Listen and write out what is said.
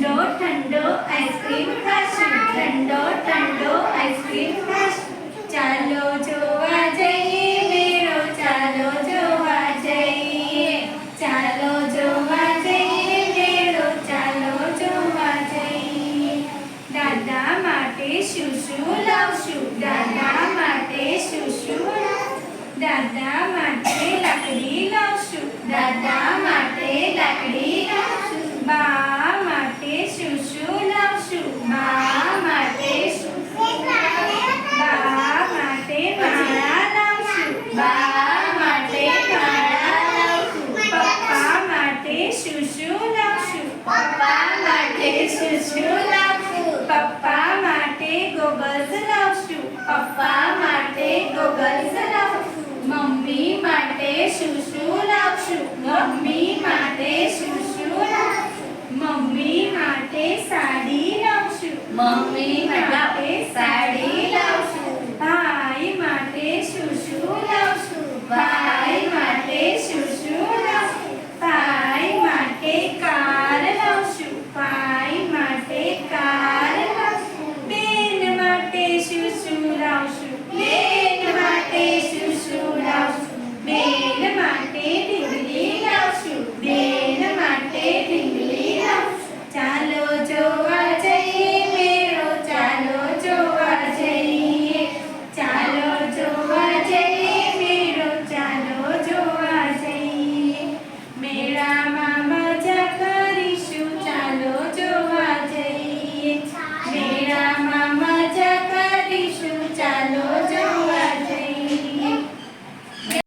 ઠંડો ઠંડો આઈસ્ક્રીમ ખાશું, ઠંડો ઠંડો આઈસ્ક્રીમ ખાશું. ચાલો જોવા જઈએ મેળો, ચાલો જોવા જઈએ, ચાલો જોવા જઈએ મેળો, ચાલો જોવા જઈએ. દાદા માટે શું શું લાવશું, દાદા માટે શું શું લાવશું? દાદા માટે લાકડી લાવશું, દાદા માટે લાકડી લાવશું. બા માટે શું શું લાવશું, બા માટે શું શું લાવશું? બા માટે માળા લાવશું, બા માટે માળા લાવશું. પપ્પા માટે શું શું લાવશું, પપ્પા માટે શું શું લાવશું? પપ્પા માટે ગોગલ્સ લાવશું, પપ્પા માટે ગોગલ્સ લાવશું. મમ્મી માટે શું શું લાવશું, મમ્મી માટે શું શું લાવશું? મમ્મી માટે સાડી લાવશું, મમ્મી